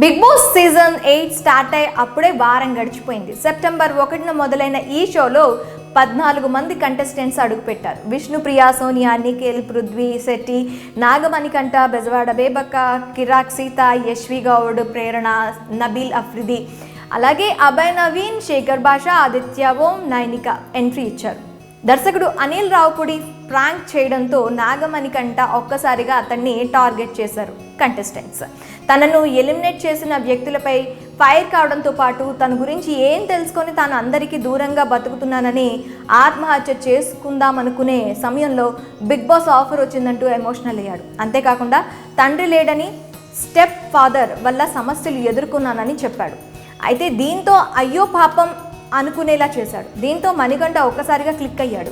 Big boss season 8 start అయ్యి అప్పుడే వారం గడిచిపోయింది. సెప్టెంబర్ 1న మొదలైన ఈ షోలో 14 మంది కంటెస్టెంట్స్ అడుగుపెట్టారు. విష్ణుప్రియ, సోనియా, నిఖిల్, పృథ్వీ శెట్టి, నాగమణికంఠ, బెజవాడ బేబక్క, కిరాక్ సీత, యశ్వి గౌడ్, ప్రేరణ, నబీల్ అఫ్రిది, అలాగే అభయ్ నవీన్, శేఖర్ భాష, ఆదిత్య ఓం, నైనిక ఎంట్రీ ఇచ్చారు. దర్శకుడు అనిల్ రావుపుడి ప్రాంక్ చేయడంతో నాగమణికంఠ ఒక్కసారిగా అతన్ని టార్గెట్ చేశారు కంటెస్టెంట్స్. తనను ఎలిమినేట్ చేసిన వ్యక్తులపై ఫైర్ కావడంతో పాటు తన గురించి ఏం తెలుసుకొని తాను అందరికీ దూరంగా బతుకుతున్నానని ఆత్మహత్య చేసుకుందామనుకునే సమయంలో బిగ్ బాస్ ఆఫర్ వచ్చిందంటూ ఎమోషనల్ అయ్యాడు. అంతేకాకుండా తండ్రి లేడని, స్టెప్ ఫాదర్ వల్ల సమస్యలు ఎదుర్కొన్నానని చెప్పాడు. అయితే దీంతో అయ్యో పాపం అనుకునేలా చేశాడు. దీంతో మణికంఠ ఒక్కసారిగా క్లిక్ అయ్యాడు.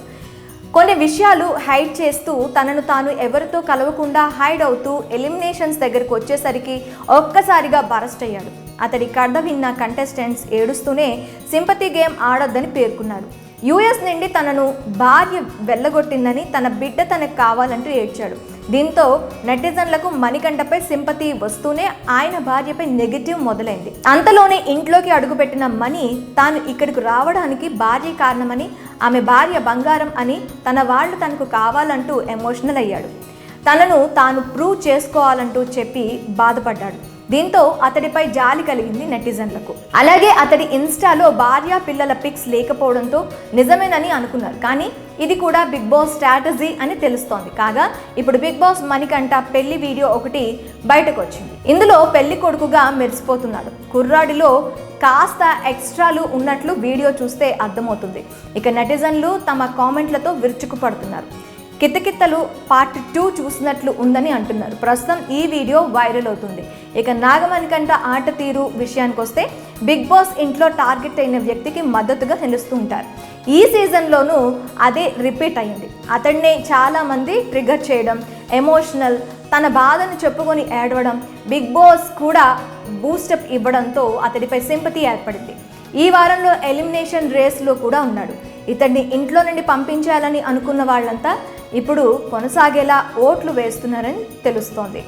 కొన్ని విషయాలు హైడ్ చేస్తూ తనను తాను ఎవరితో కలవకుండా హైడ్ అవుతూ ఎలిమినేషన్స్ దగ్గరకు వచ్చేసరికి ఒక్కసారిగా బరస్ట్ అయ్యాడు. అతడి కథ విన్న కంటెస్టెంట్స్ ఏడుస్తూనే సింపతి గేమ్ ఆడొద్దని పేర్కొన్నారు. యుఎస్ నుండి తనను భార్య వెళ్ళగొట్టిందని, తన బిడ్డ తనకు కావాలంటూ ఏడ్చాడు. దీంతో నెటిజన్లకు మణికంఠపై సింపతి వస్తూనే ఆయన భార్యపై నెగిటివ్ మొదలైంది. అంతలోనే ఇంట్లోకి అడుగుపెట్టిన మణి తాను ఇక్కడికి రావడానికి భార్య కారణమని, ఆమె భార్య బంగారం అని, తన వాళ్ళు తనకు కావాలంటూ ఎమోషనల్ అయ్యాడు. తనను తాను ప్రూవ్ చేసుకోవాలంటూ చెప్పి బాధపడ్డాడు. దీంతో అతడిపై జాలి కలిగింది నెటిజన్లకు. అలాగే అతడి ఇన్స్టాలో భార్య పిల్లల పిక్స్ లేకపోవడంతో నిజమేనని అనుకున్నారు. కానీ ఇది కూడా బిగ్ బాస్ స్ట్రాటజీ అని తెలుస్తోంది. కాగా ఇప్పుడు బిగ్ బాస్ మణికంఠ పెళ్లి వీడియో ఒకటి బయటకు వచ్చింది. ఇందులో పెళ్లి కొడుకుగా మెరిసిపోతున్నాడు. కుర్రాడిలో కాస్త ఎక్స్ట్రాలు ఉన్నట్లు వీడియో చూస్తే అర్థమవుతుంది. ఇక నెటిజన్లు తమ కామెంట్లతో విరుచుకుపడుతున్నారు. కితకిత్తలు పార్ట్ 2 చూసినట్లు ఉందని అంటున్నారు. ప్రస్తుతం ఈ వీడియో వైరల్ అవుతుంది. ఇక నాగమణికంఠ ఆట తీరు విషయానికి వస్తే బిగ్ బాస్ ఇంట్లో టార్గెట్ అయిన వ్యక్తికి మద్దతుగా నిలుస్తూ ఉంటారు. ఈ సీజన్లోనూ అదే రిపీట్ అయింది. అతడినే చాలామంది ట్రిగర్ చేయడం, ఎమోషనల్, తన బాధను చెప్పుకొని ఏడవడం, బిగ్ బాస్ కూడా బూస్టప్ ఇవ్వడంతో అతడిపై సింపతి ఏర్పడింది. ఈ వారంలో ఎలిమినేషన్ రేస్లో కూడా ఉన్నాడు. ఇతడిని ఇంట్లో నుండి పంపించాలని అనుకున్న వాళ్ళంతా ఇప్పుడు కొనసాగేలా ఓట్లు వేస్తున్నారని తెలుస్తోంది.